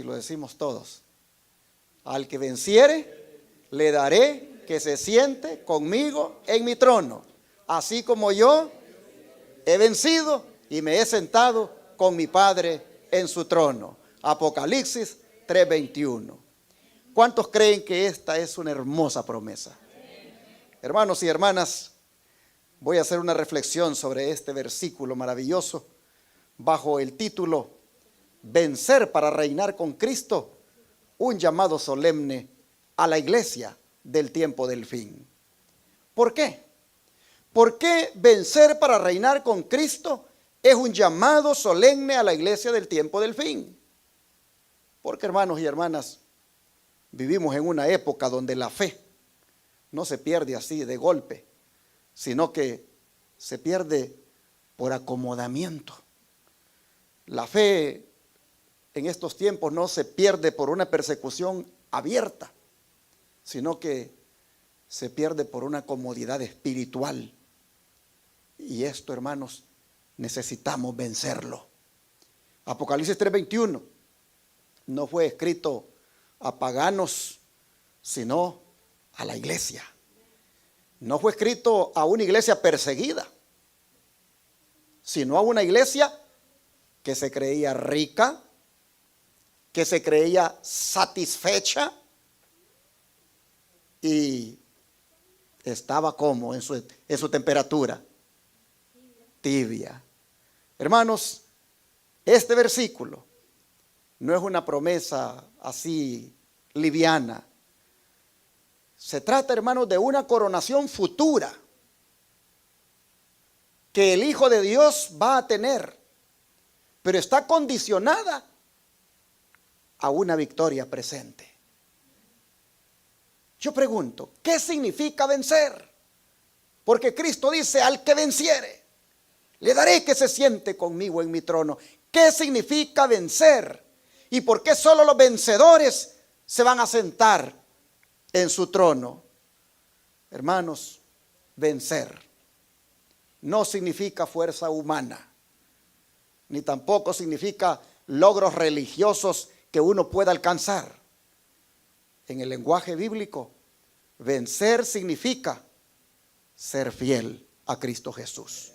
lo decimos todos. Al que venciere, le daré que se siente conmigo en mi trono, así como yo he vencido y me he sentado con mi Padre en su trono. Apocalipsis 3:21. ¿Cuántos creen que esta es una hermosa promesa? Hermanos y hermanas, voy a hacer una reflexión sobre este versículo maravilloso bajo el título Vencer para reinar con Cristo, un llamado solemne a la iglesia del tiempo del fin. ¿Por qué? ¿Por qué vencer para reinar con Cristo es un llamado solemne a la iglesia del tiempo del fin? Porque, hermanos y hermanas, vivimos en una época donde la fe no se pierde así de golpe, sino que se pierde por acomodamiento. La fe en estos tiempos no se pierde por una persecución abierta, sino que se pierde por una comodidad espiritual. Y esto, hermanos, necesitamos vencerlo. Apocalipsis 3:21 no fue escrito a paganos, sino a la iglesia. No fue escrito a una iglesia perseguida, sino a una iglesia que se creía rica, que se creía satisfecha y estaba como en su temperatura tibia. Hermanos, este versículo no es una promesa así liviana. Se trata, hermanos, de una coronación futura que el Hijo de Dios va a tener, pero está condicionada a una victoria presente. Yo pregunto, ¿qué significa vencer? Porque Cristo dice, al que venciere, le daré que se siente conmigo en mi trono. ¿Qué significa vencer? ¿Y por qué solo los vencedores se van a sentar en su trono? Hermanos, vencer no significa fuerza humana, ni tampoco significa logros religiosos que uno pueda alcanzar. En el lenguaje bíblico, vencer significa ser fiel a Cristo Jesús.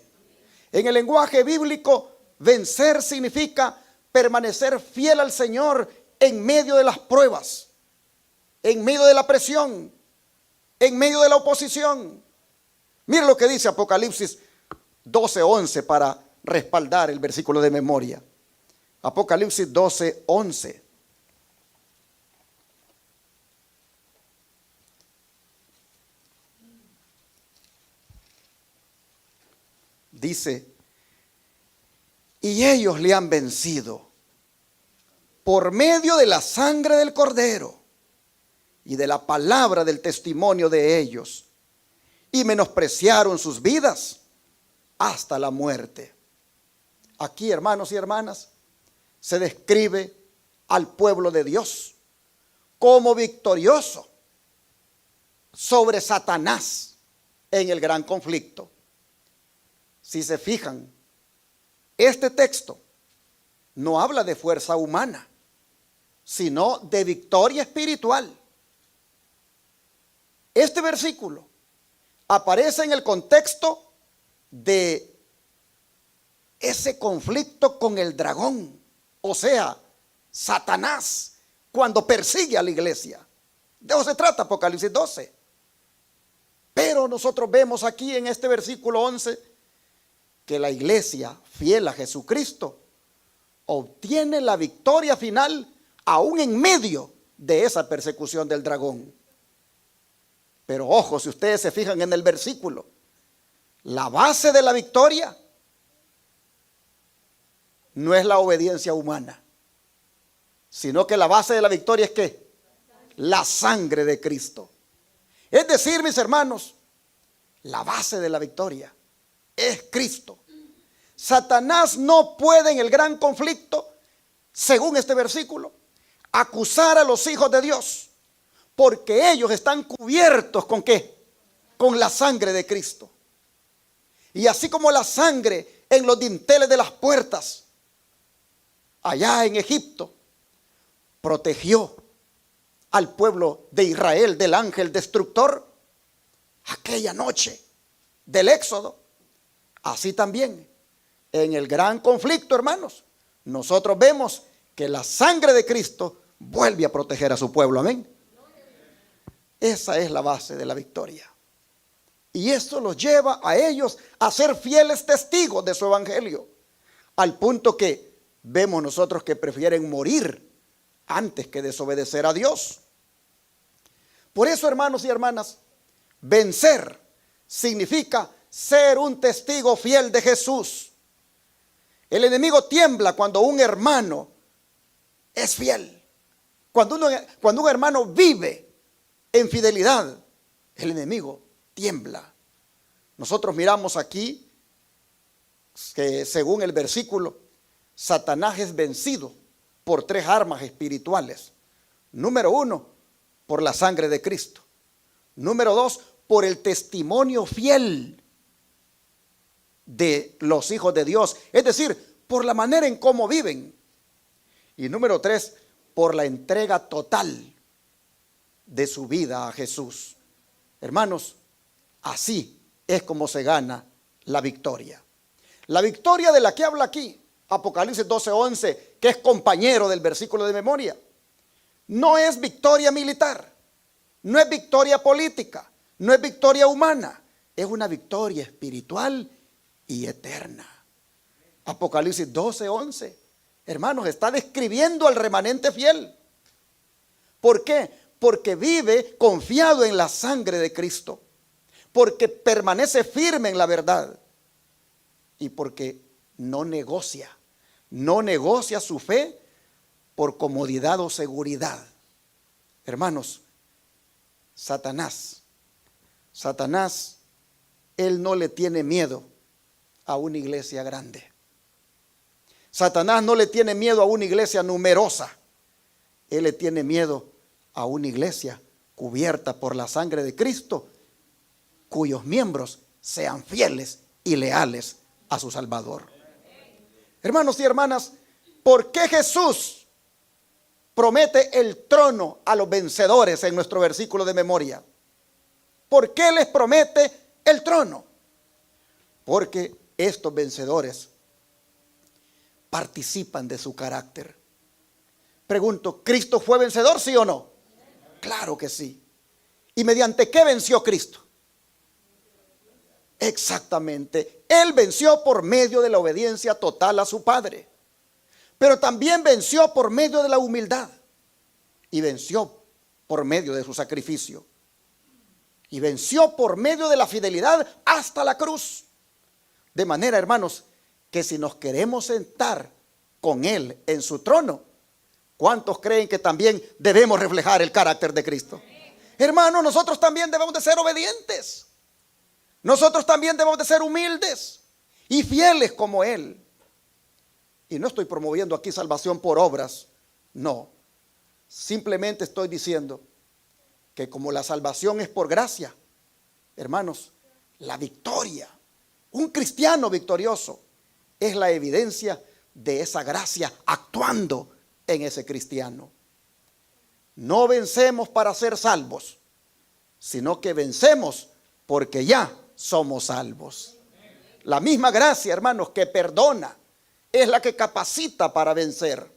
En el lenguaje bíblico, vencer significa permanecer fiel al Señor en medio de las pruebas, en medio de la presión, en medio de la oposición. Mire lo que dice Apocalipsis 12:11 para respaldar el versículo de memoria. Apocalipsis 12:11. Dice, y ellos le han vencido por medio de la sangre del Cordero y de la palabra del testimonio de ellos, y menospreciaron sus vidas hasta la muerte. Aquí, hermanos y hermanas, se describe al pueblo de Dios como victorioso sobre Satanás en el gran conflicto. Si se fijan, este texto no habla de fuerza humana, sino de victoria espiritual. Este versículo aparece en el contexto de ese conflicto con el dragón, o sea, Satanás, cuando persigue a la iglesia. De eso se trata Apocalipsis 12. Pero nosotros vemos aquí en este versículo 11 que la iglesia fiel a Jesucristo obtiene la victoria final aún en medio de esa persecución del dragón. Pero ojo, si ustedes se fijan en el versículo, la base de la victoria no es la obediencia humana, sino que la base de la victoria es ¿qué? La sangre de Cristo. Es decir, mis hermanos, la base de la victoria es Cristo. Satanás no puede en el gran conflicto, según este versículo, acusar a los hijos de Dios, porque ellos están cubiertos ¿con qué? Con la sangre de Cristo. Y así como la sangre en los dinteles de las puertas allá en Egipto protegió al pueblo de Israel del ángel destructor aquella noche del Éxodo, así también en el gran conflicto, hermanos, nosotros vemos que la sangre de Cristo vuelve a proteger a su pueblo. Amén. Esa es la base de la victoria. Y esto los lleva a ellos a ser fieles testigos de su evangelio, al punto que vemos nosotros que prefieren morir antes que desobedecer a Dios. Por eso, hermanos y hermanas, vencer significa ser un testigo fiel de Jesús. El enemigo tiembla cuando un hermano es fiel. Cuando un hermano vive en fidelidad, el enemigo tiembla. Nosotros miramos aquí que según el versículo, Satanás es vencido por 3 armas espirituales. Número 1, por la sangre de Cristo. Número 2, por el testimonio fiel de los hijos de Dios, es decir, por la manera en cómo viven. Y número 3, por la entrega total de su vida a Jesús. Hermanos, así es como se gana la victoria. La victoria de la que habla aquí, Apocalipsis 12:11, que es compañero del versículo de memoria, no es victoria militar, no es victoria política, no es victoria humana, es una victoria espiritual y eterna. Apocalipsis 12:11, hermanos, está describiendo al remanente fiel. ¿Por qué? Porque vive confiado en la sangre de Cristo, porque permanece firme en la verdad y porque no negocia su fe por comodidad o seguridad. Hermanos, Satanás, él no le tiene miedo a una iglesia grande. Satanás no le tiene miedo a una iglesia numerosa. Él le tiene miedo a una iglesia cubierta por la sangre de Cristo, cuyos miembros sean fieles y leales a su Salvador. Hermanos y hermanas, ¿por qué Jesús promete el trono a los vencedores en nuestro versículo de memoria? ¿Por qué les promete el trono? Porque estos vencedores participan de su carácter. Pregunto, ¿Cristo fue vencedor, sí o no? Claro que sí. ¿Y mediante qué venció Cristo? Exactamente, Él venció por medio de la obediencia total a su Padre, pero también venció por medio de la humildad y venció por medio de su sacrificio y venció por medio de la fidelidad hasta la cruz. De manera, hermanos, que si nos queremos sentar con Él en su trono, ¿cuántos creen que también debemos reflejar el carácter de Cristo? Hermanos, nosotros también debemos de ser obedientes. Nosotros también debemos de ser humildes y fieles como Él. Y no estoy promoviendo aquí salvación por obras, no. Simplemente estoy diciendo que como la salvación es por gracia, hermanos, la victoria, un cristiano victorioso, es la evidencia de esa gracia actuando en ese cristiano. No vencemos para ser salvos, sino que vencemos porque ya somos salvos. La misma gracia, hermanos, que perdona, es la que capacita para vencer.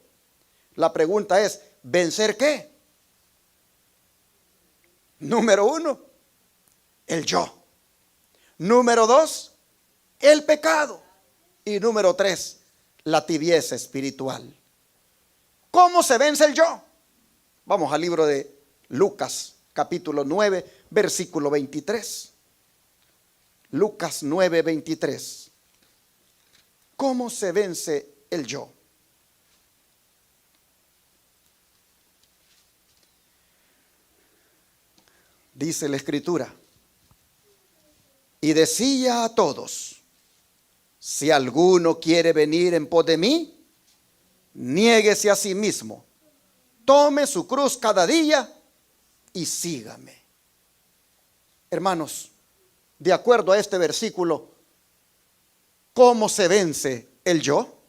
La pregunta es, ¿vencer qué? Número 1, el yo. Número 2, el pecado. Y número 3, la tibieza espiritual. ¿Cómo se vence el yo? Vamos al libro de Lucas, capítulo 9, versículo 23. Lucas 9, 23. ¿Cómo se vence el yo? Dice la Escritura: y decía a todos, si alguno quiere venir en pos de mí, niéguese a sí mismo, tome su cruz cada día y sígame. Hermanos, de acuerdo a este versículo, ¿cómo se vence el yo?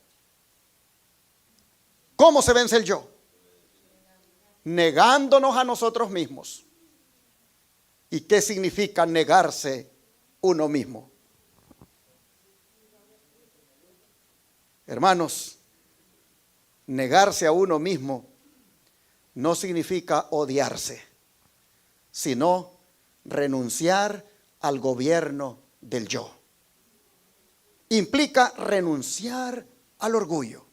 ¿Cómo se vence el yo? negándonos a nosotros mismos. ¿Y qué significa negarse uno mismo? Hermanos, negarse a uno mismo no significa odiarse, sino renunciar al gobierno del yo. Implica renunciar al orgullo.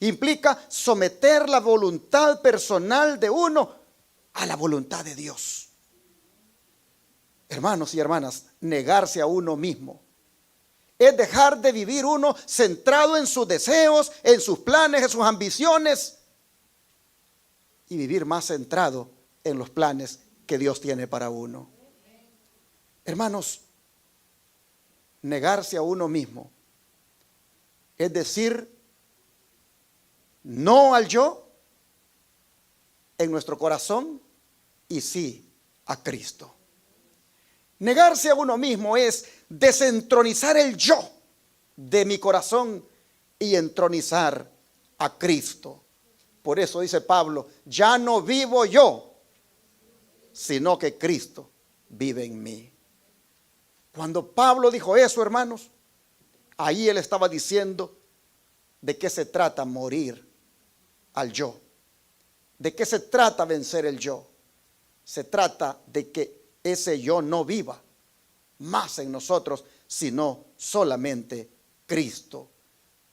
Implica someter la voluntad personal de uno a la voluntad de Dios. Hermanos y hermanas, negarse a uno mismo es dejar de vivir uno centrado en sus deseos, en sus planes, en sus ambiciones, y vivir más centrado en los planes que Dios tiene para uno. Hermanos, negarse a uno mismo es decir no al yo en nuestro corazón y sí a Cristo. Negarse a uno mismo es desentronizar el yo de mi corazón y entronizar a Cristo. Por eso dice Pablo, ya no vivo yo, sino que Cristo vive en mí. Cuando Pablo dijo eso, hermanos, ahí él estaba diciendo de qué se trata morir al yo. ¿De qué se trata vencer el yo? Se trata de que ese yo no viva más en nosotros, sino solamente Cristo.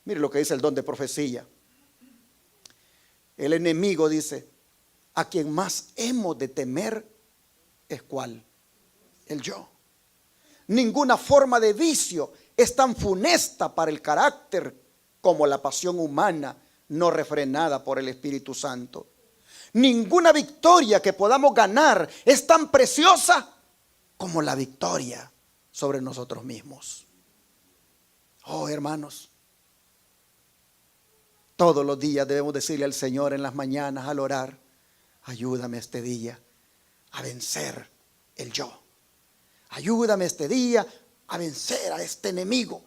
Mire lo que dice el don de profecía. El enemigo dice, a quien más hemos de temer es ¿cuál? El yo. Ninguna forma de vicio es tan funesta para el carácter como la pasión humana no refrenada por el Espíritu Santo. Ninguna victoria que podamos ganar es tan preciosa como la victoria sobre nosotros mismos. Oh, hermanos, todos los días debemos decirle al Señor en las mañanas al orar, ayúdame este día a vencer el yo. Ayúdame este día a vencer a este enemigo,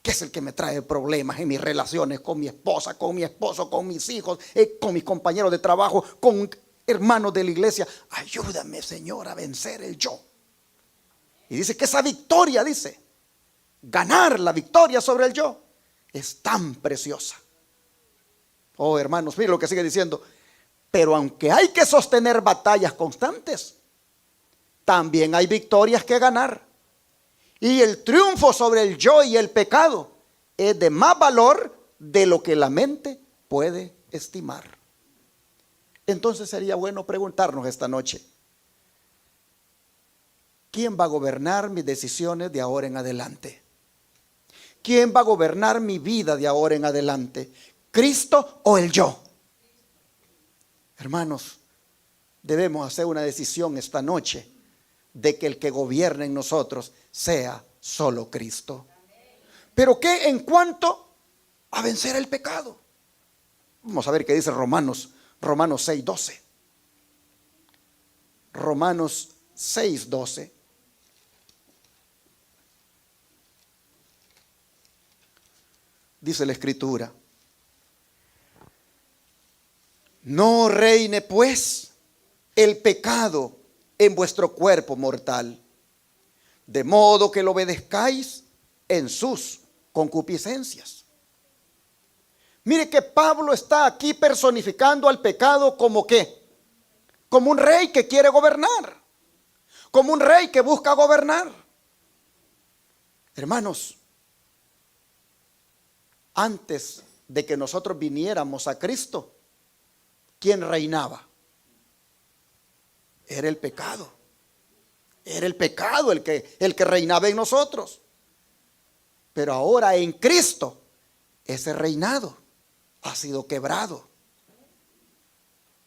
que es el que me trae problemas en mis relaciones con mi esposa, con mi esposo, con mis hijos, con mis compañeros de trabajo, con hermanos de la iglesia. Ayúdame, Señor, a vencer el yo. Y dice que esa victoria, dice, ganar la victoria sobre el yo, es tan preciosa. Oh, hermanos, miren lo que sigue diciendo. Pero aunque hay que sostener batallas constantes, también hay victorias que ganar. Y el triunfo sobre el yo y el pecado es de más valor de lo que la mente puede estimar. Entonces sería bueno preguntarnos esta noche, ¿quién va a gobernar mis decisiones de ahora en adelante? ¿Quién va a gobernar mi vida de ahora en adelante? ¿Cristo o el yo? Hermanos, debemos hacer una decisión esta noche de que el que gobierne en nosotros sea solo Cristo. ¿Pero qué en cuanto a vencer el pecado? Vamos a ver qué dice Romanos 6:12. Romanos 6:12. Dice la Escritura: no reine pues el pecado en vuestro cuerpo mortal, de modo que lo obedezcáis en sus concupiscencias. Mire que Pablo está aquí personificando al pecado como ¿qué? Como un rey que quiere gobernar, como un rey que busca gobernar. Hermanos, antes de que nosotros viniéramos a Cristo, ¿quién reinaba? Era el pecado. Era el pecado el que reinaba en nosotros. Pero ahora en Cristo, ese reinado ha sido quebrado.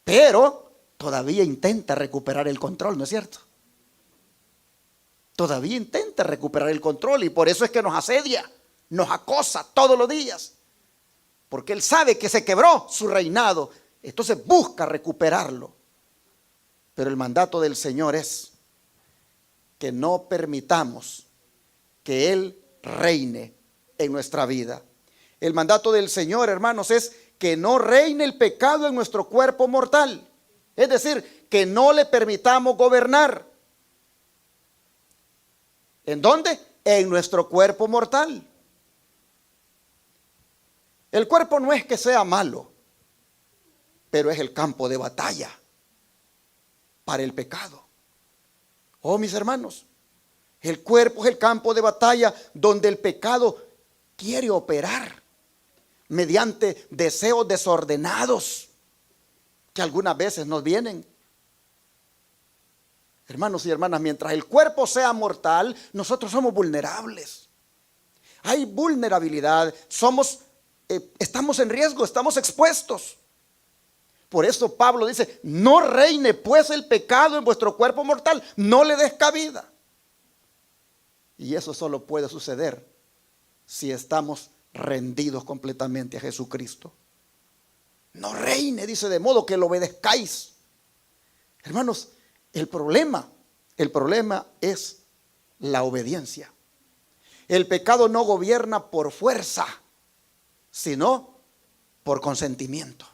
Pero todavía intenta recuperar el control, ¿no es cierto? Todavía intenta recuperar el control y por eso es que nos asedia, nos acosa todos los días. Porque él sabe que se quebró su reinado, entonces busca recuperarlo. Pero el mandato del Señor es que no permitamos que Él reine en nuestra vida. El mandato del Señor, hermanos, es que no reine el pecado en nuestro cuerpo mortal. Es decir, que no le permitamos gobernar. ¿En dónde? En nuestro cuerpo mortal. El cuerpo no es que sea malo, pero es el campo de batalla para el pecado. Oh, mis hermanos, el cuerpo es el campo de batalla donde el pecado quiere operar mediante deseos desordenados que algunas veces nos vienen. Hermanos y hermanas, mientras el cuerpo sea mortal, nosotros somos vulnerables. Hay vulnerabilidad, estamos en riesgo, estamos expuestos. Por eso Pablo dice, no reine pues el pecado en vuestro cuerpo mortal, no le des cabida. Y eso solo puede suceder si estamos rendidos completamente a Jesucristo. No reine, dice, de modo que lo obedezcáis. Hermanos, el problema es la obediencia. El pecado no gobierna por fuerza, sino por consentimiento.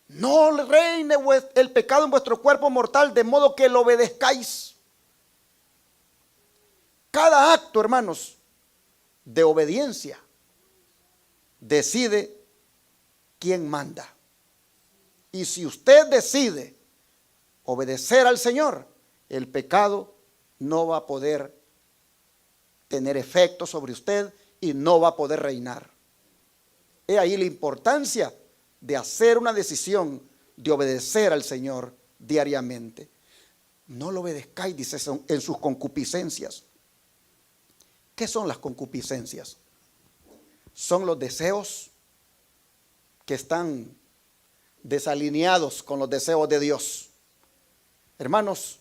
No reine el pecado en vuestro cuerpo mortal, de modo que lo obedezcáis. Cada acto, hermanos, de obediencia decide quién manda. Y si usted decide obedecer al Señor, el pecado no va a poder tener efecto sobre usted y no va a poder reinar. He ahí la importancia de hacer una decisión de obedecer al Señor diariamente. No lo obedezcáis, dice, en sus concupiscencias. ¿Qué son las concupiscencias? Son los deseos que están desalineados con los deseos de Dios. Hermanos,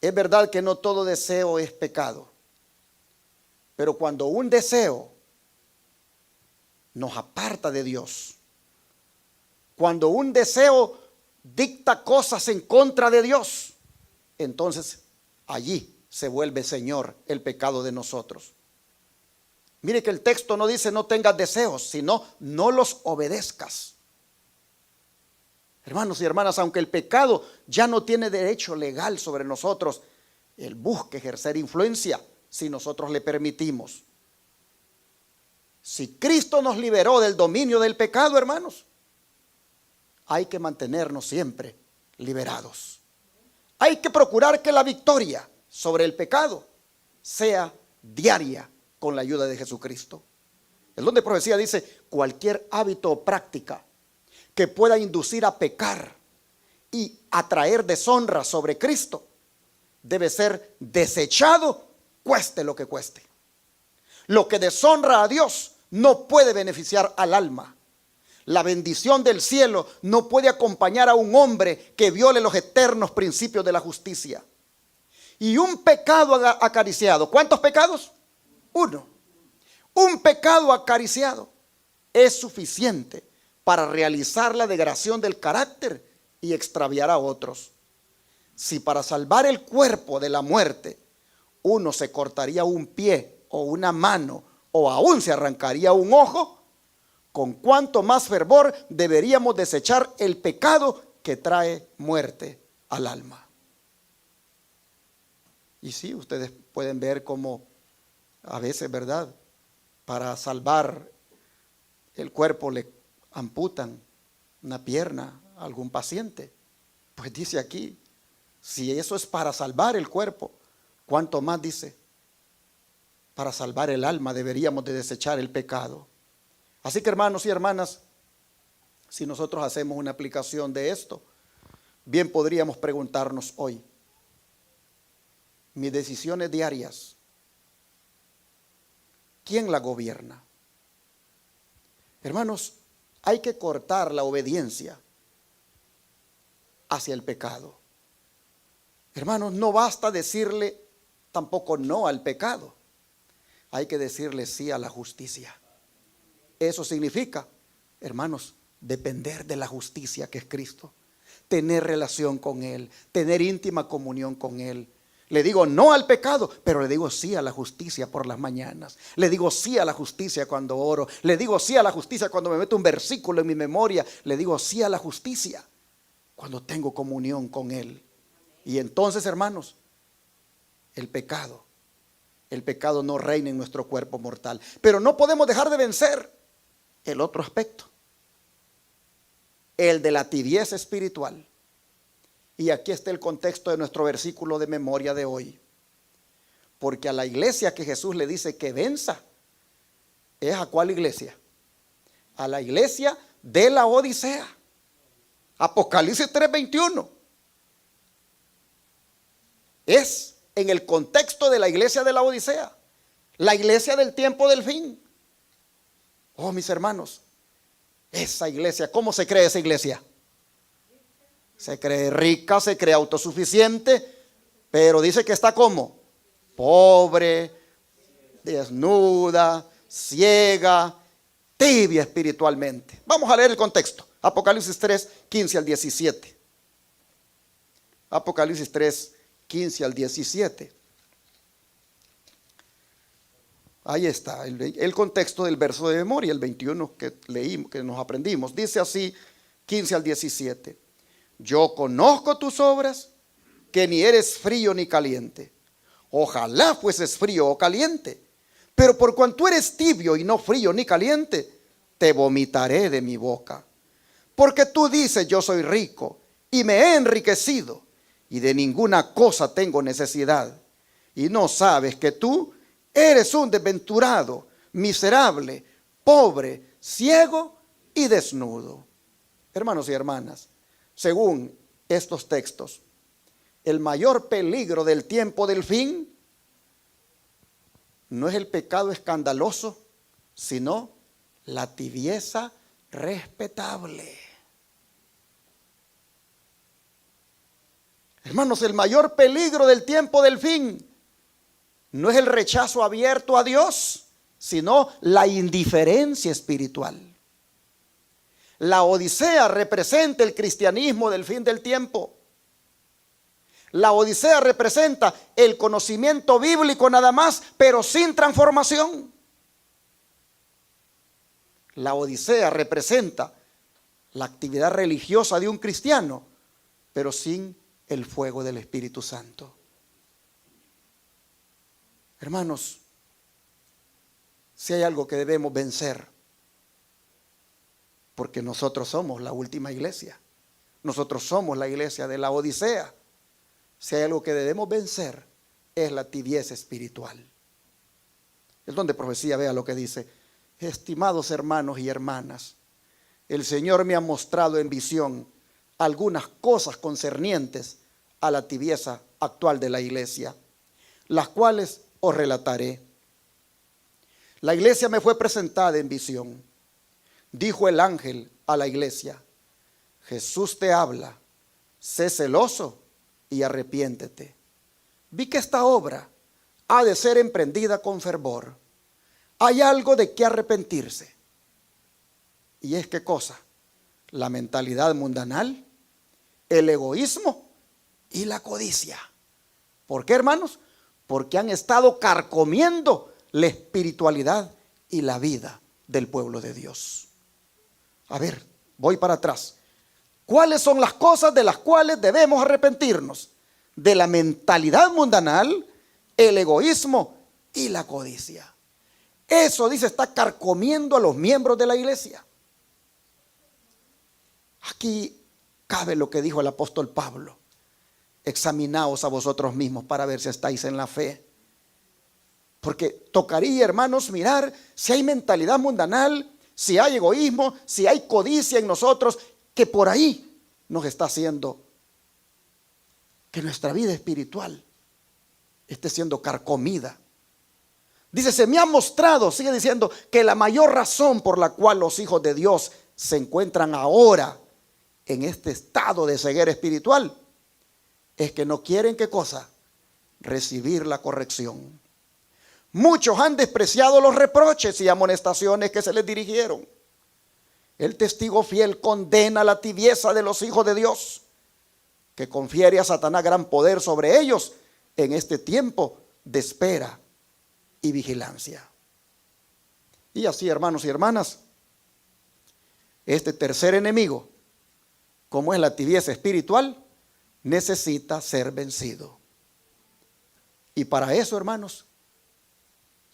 es verdad que no todo deseo es pecado, pero cuando un deseo nos aparta de Dios, cuando un deseo dicta cosas en contra de Dios, entonces allí se vuelve Señor el pecado de nosotros. Mire que el texto no dice no tengas deseos, sino no los obedezcas. Hermanos y hermanas, aunque el pecado ya no tiene derecho legal sobre nosotros, él busca ejercer influencia si nosotros le permitimos. Si Cristo nos liberó del dominio del pecado, hermanos, hay que mantenernos siempre liberados. Hay que procurar que la victoria sobre el pecado sea diaria con la ayuda de Jesucristo. El don de profecía dice, cualquier hábito o práctica que pueda inducir a pecar y atraer deshonra sobre Cristo debe ser desechado, cueste lo que cueste. Lo que deshonra a Dios no puede beneficiar al alma. La bendición del cielo no puede acompañar a un hombre que viole los eternos principios de la justicia. Y un pecado acariciado, ¿cuántos pecados? Uno. Un pecado acariciado es suficiente para realizar la degradación del carácter y extraviar a otros. Si para salvar el cuerpo de la muerte uno se cortaría un pie o una mano o aún se arrancaría un ojo, con cuánto más fervor deberíamos desechar el pecado que trae muerte al alma. Y sí, ustedes pueden ver cómo a veces, ¿verdad?, para salvar el cuerpo le amputan una pierna a algún paciente. Pues dice aquí, si eso es para salvar el cuerpo, ¿cuánto más dice? Para salvar el alma deberíamos de desechar el pecado. Así que, hermanos y hermanas, si nosotros hacemos una aplicación de esto, bien podríamos preguntarnos hoy, mis decisiones diarias, ¿quién las gobierna? Hermanos, hay que cortar la obediencia hacia el pecado. Hermanos, no basta decirle tampoco no al pecado. Hay que decirle sí a la justicia. Eso significa, hermanos, depender de la justicia que es Cristo. Tener relación con Él, tener íntima comunión con Él. Le digo no al pecado, pero le digo sí a la justicia por las mañanas. Le digo sí a la justicia cuando oro. Le digo sí a la justicia cuando me meto un versículo en mi memoria. Le digo sí a la justicia cuando tengo comunión con Él. Y entonces, hermanos, el pecado no reina en nuestro cuerpo mortal. Pero no podemos dejar de vencer el otro aspecto, el de la tibieza espiritual. Y aquí está el contexto de nuestro versículo de memoria de hoy. Porque a la iglesia que Jesús le dice que venza, ¿es a cuál iglesia? A la iglesia de la Odisea. Apocalipsis 3:21. Es en el contexto de la iglesia de la Odisea, la iglesia del tiempo del fin. Oh, mis hermanos, esa iglesia, ¿cómo se cree esa iglesia? Se cree rica, se cree autosuficiente, pero dice que está como pobre, desnuda, ciega, tibia espiritualmente. Vamos a leer el contexto. Apocalipsis 3, 15 al 17. Apocalipsis 3, 15 al 17. Ahí está el contexto del verso de memoria, el 21 que leímos, que nos aprendimos. Dice así, 15 al 17. Yo conozco tus obras, que ni eres frío ni caliente. Ojalá fueses frío o caliente. Pero por cuanto eres tibio y no frío ni caliente, te vomitaré de mi boca. Porque tú dices, yo soy rico y me he enriquecido y de ninguna cosa tengo necesidad. Y no sabes que tú eres un desventurado, miserable, pobre, ciego y desnudo. Hermanos y hermanas, según estos textos, el mayor peligro del tiempo del fin no es el pecado escandaloso, sino la tibieza respetable. Hermanos, el mayor peligro del tiempo del fin no es el rechazo abierto a Dios, sino la indiferencia espiritual. La Odisea representa el cristianismo del fin del tiempo. La Odisea representa el conocimiento bíblico nada más, pero sin transformación. La Odisea representa la actividad religiosa de un cristiano, pero sin el fuego del Espíritu Santo. Hermanos, si hay algo que debemos vencer, porque nosotros somos la última iglesia, nosotros somos la iglesia de la Odisea. Si hay algo que debemos vencer, es la tibieza espiritual. El don de profecía, vea lo que dice: estimados hermanos y hermanas, el Señor me ha mostrado en visión algunas cosas concernientes a la tibieza actual de la iglesia, las cuales os relataré. La iglesia me fue presentada en visión. Dijo el ángel a la iglesia: Jesús te habla, sé celoso y arrepiéntete. Vi que esta obra ha de ser emprendida con fervor. Hay algo de qué arrepentirse. ¿Y es qué cosa? La mentalidad mundanal, el egoísmo y la codicia. ¿Por qué, hermanos? Porque han estado carcomiendo la espiritualidad y la vida del pueblo de Dios. A ver, voy para atrás. ¿Cuáles son las cosas de las cuales debemos arrepentirnos? De la mentalidad mundanal, el egoísmo y la codicia. Eso, dice, está carcomiendo a los miembros de la iglesia. Aquí cabe lo que dijo el apóstol Pablo: examinaos a vosotros mismos para ver si estáis en la fe. Porque tocaría, hermanos, mirar si hay mentalidad mundanal, si hay egoísmo, si hay codicia en nosotros, que por ahí nos está haciendo que nuestra vida espiritual esté siendo carcomida. Dice, se me ha mostrado, sigue diciendo, que la mayor razón por la cual los hijos de Dios se encuentran ahora en este estado de ceguera espiritual es que no quieren, ¿qué cosa? Recibir la corrección. Muchos han despreciado los reproches y amonestaciones que se les dirigieron. El testigo fiel condena la tibieza de los hijos de Dios, que confiere a Satanás gran poder sobre ellos en este tiempo de espera y vigilancia. Y así, hermanos y hermanas, este tercer enemigo, como es la tibieza espiritual, necesita ser vencido. Y para eso, hermanos,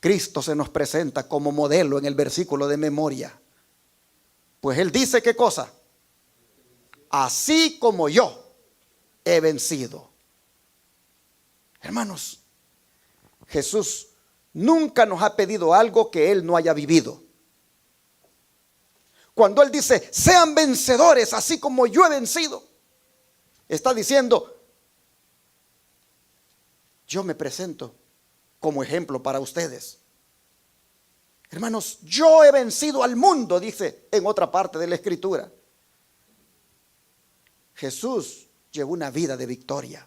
Cristo se nos presenta como modelo en el versículo de memoria. Pues Él dice, ¿qué cosa? Así como yo he vencido. Hermanos, Jesús nunca nos ha pedido algo que Él no haya vivido. Cuando Él dice, sean vencedores así como yo he vencido, está diciendo, yo me presento como ejemplo para ustedes. Hermanos, yo he vencido al mundo, dice en otra parte de la Escritura. Jesús llevó una vida de victoria.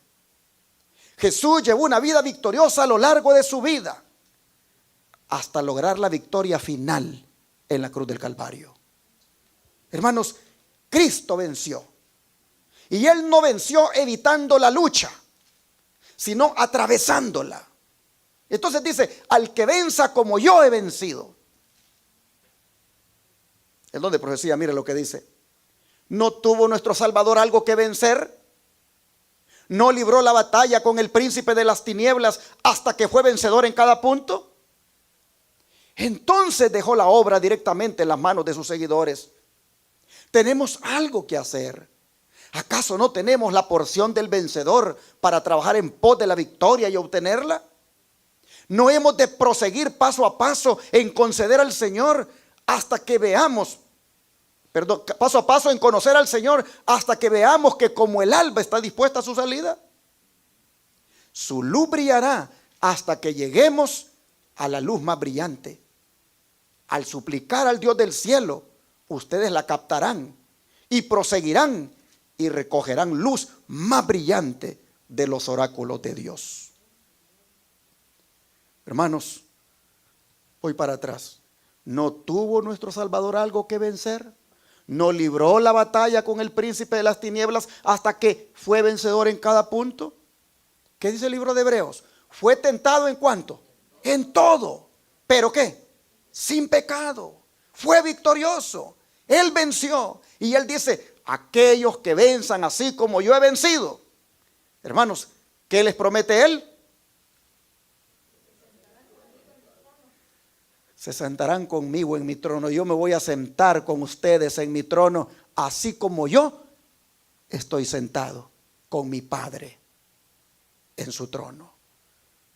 Jesús llevó una vida victoriosa a lo largo de su vida, hasta lograr la victoria final en la cruz del Calvario. Hermanos, Cristo venció. Y Él no venció evitando la lucha, sino atravesándola. Entonces dice, al que venza como yo he vencido. El don de profecía, mire lo que dice. ¿No tuvo nuestro Salvador algo que vencer? ¿No libró la batalla con el príncipe de las tinieblas hasta que fue vencedor en cada punto? Entonces dejó la obra directamente en las manos de sus seguidores. Tenemos algo que hacer. ¿Acaso no tenemos la porción del vencedor para trabajar en pos de la victoria y obtenerla? ¿No hemos de proseguir paso a paso en conceder al Señor hasta que veamos, paso a paso en conocer al Señor hasta que veamos que como el alba está dispuesta a su salida? Su luz brillará hasta que lleguemos a la luz más brillante. Al suplicar al Dios del cielo, ustedes la captarán y proseguirán y recogerán luz más brillante de los oráculos de Dios. Hermanos, voy para atrás. ¿No tuvo nuestro Salvador algo que vencer? ¿No libró la batalla con el príncipe de las tinieblas hasta que fue vencedor en cada punto? ¿Qué dice el libro de Hebreos? Fue tentado ¿en cuánto? En todo. ¿Pero qué? Sin pecado. Fue victorioso. Él venció. Y Él dice, aquellos que venzan así como yo he vencido. Hermanos, ¿qué les promete Él? Se sentarán conmigo en mi trono. Yo me voy a sentar con ustedes en mi trono, así como yo estoy sentado con mi Padre en su trono.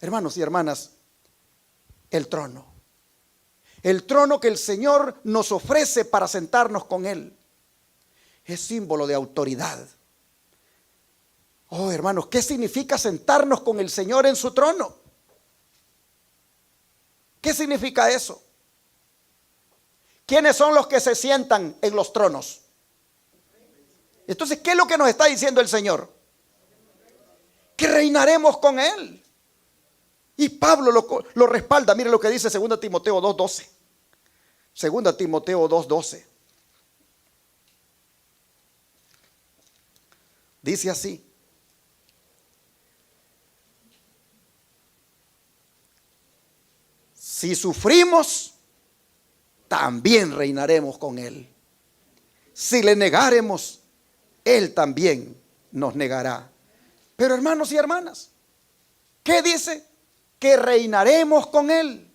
Hermanos y hermanas, el trono que el Señor nos ofrece para sentarnos con Él, es símbolo de autoridad. Oh, hermanos, ¿qué significa sentarnos con el Señor en su trono? ¿Qué significa eso? ¿Quiénes son los que se sientan en los tronos? Entonces, ¿qué es lo que nos está diciendo el Señor? Que reinaremos con Él. Y Pablo lo respalda. Mire lo que dice 2 Timoteo 2:12. 2 Timoteo 2:12. Dice así: si sufrimos, también reinaremos con Él. Si le negáremos, Él también nos negará. Pero hermanos y hermanas, ¿qué dice? Que reinaremos con Él.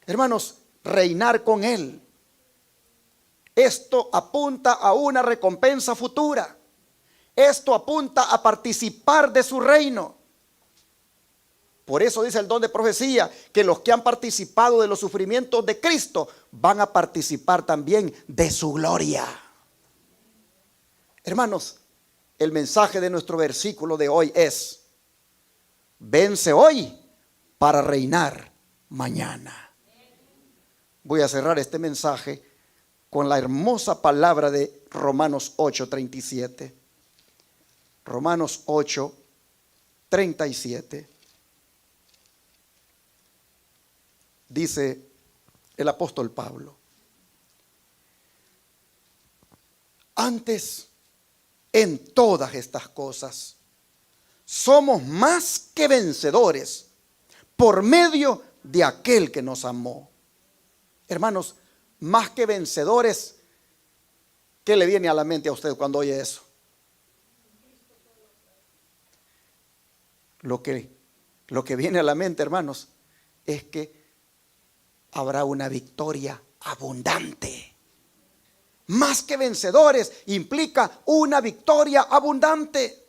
Hermanos, reinar con Él. Esto apunta a una recompensa futura. Esto apunta a participar de su reino. Por eso dice el don de profecía que los que han participado de los sufrimientos de Cristo van a participar también de su gloria. Hermanos, el mensaje de nuestro versículo de hoy es: vence hoy para reinar mañana. Voy a cerrar este mensaje con la hermosa palabra de Romanos 8:37. Romanos 8:37. Dice el apóstol Pablo: antes, en todas estas cosas, somos más que vencedores por medio de aquel que nos amó. Hermanos, más que vencedores, ¿qué le viene a la mente a usted cuando oye eso? Lo que viene a la mente, hermanos, es que habrá una victoria abundante. Más que vencedores implica una victoria abundante.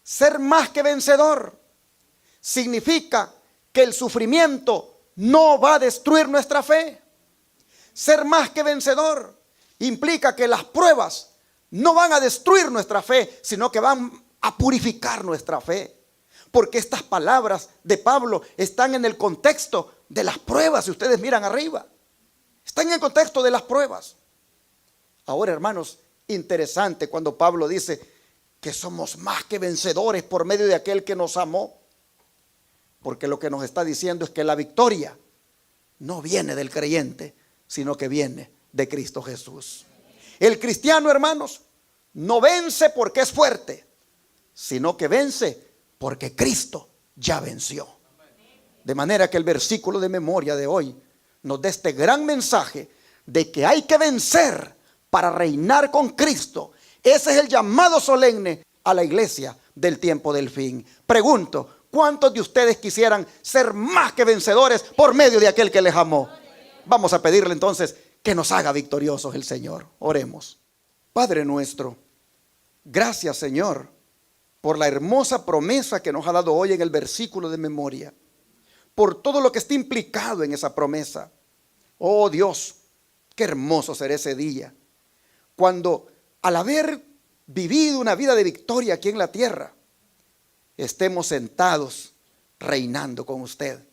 Ser más que vencedor significa que el sufrimiento no va a destruir nuestra fe. Ser más que vencedor implica que las pruebas no van a destruir nuestra fe, sino que van a purificar nuestra fe. Porque estas palabras de Pablo están en el contexto de las pruebas. Si ustedes miran arriba, están en el contexto de las pruebas. Ahora, hermanos, interesante cuando Pablo dice que somos más que vencedores por medio de aquel que nos amó. Porque lo que nos está diciendo es que la victoria no viene del creyente, sino que viene de Cristo Jesús. El cristiano, hermanos, no vence porque es fuerte, sino que vence porque Cristo ya venció. De manera que el versículo de memoria de hoy nos da este gran mensaje de que hay que vencer para reinar con Cristo. Ese es el llamado solemne a la iglesia del tiempo del fin. Pregunto, ¿cuántos de ustedes quisieran ser más que vencedores por medio de aquel que les amó? Vamos a pedirle entonces que nos haga victoriosos el Señor. Oremos. Padre nuestro, gracias, Señor, por la hermosa promesa que nos ha dado hoy en el versículo de memoria, por todo lo que está implicado en esa promesa. Oh Dios, qué hermoso será ese día, cuando al haber vivido una vida de victoria aquí en la tierra, estemos sentados reinando con usted,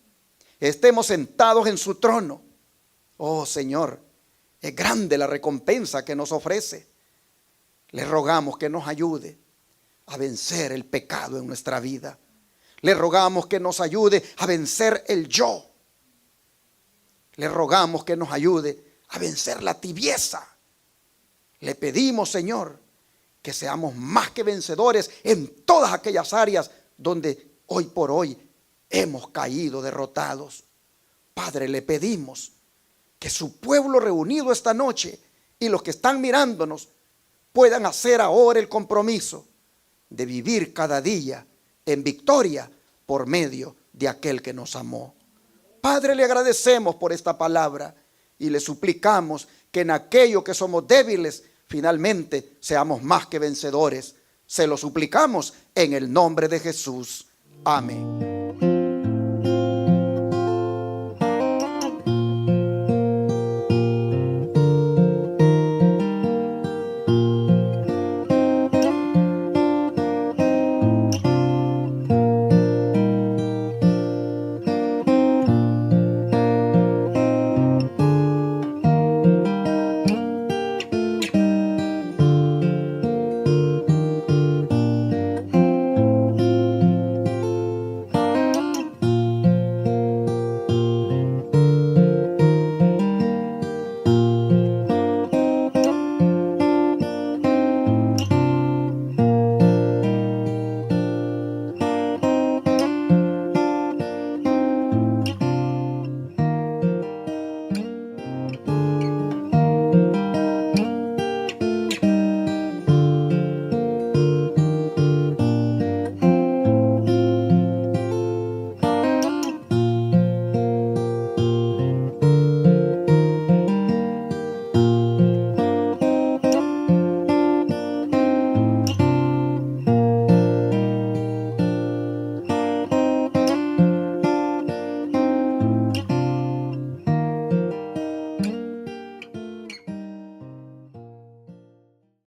estemos sentados en su trono. Oh Señor, es grande la recompensa que nos ofrece. Le rogamos que nos ayude a vencer el pecado en nuestra vida. Le rogamos que nos ayude a vencer el yo. Le rogamos que nos ayude a vencer la tibieza. Le pedimos, Señor, que seamos más que vencedores en todas aquellas áreas donde hoy por hoy hemos caído derrotados. Padre, le pedimos que su pueblo reunido esta noche y los que están mirándonos puedan hacer ahora el compromiso de vivir cada día en victoria por medio de aquel que nos amó. Padre, le agradecemos por esta palabra y le suplicamos que en aquello que somos débiles, finalmente seamos más que vencedores. Se lo suplicamos en el nombre de Jesús. Amén.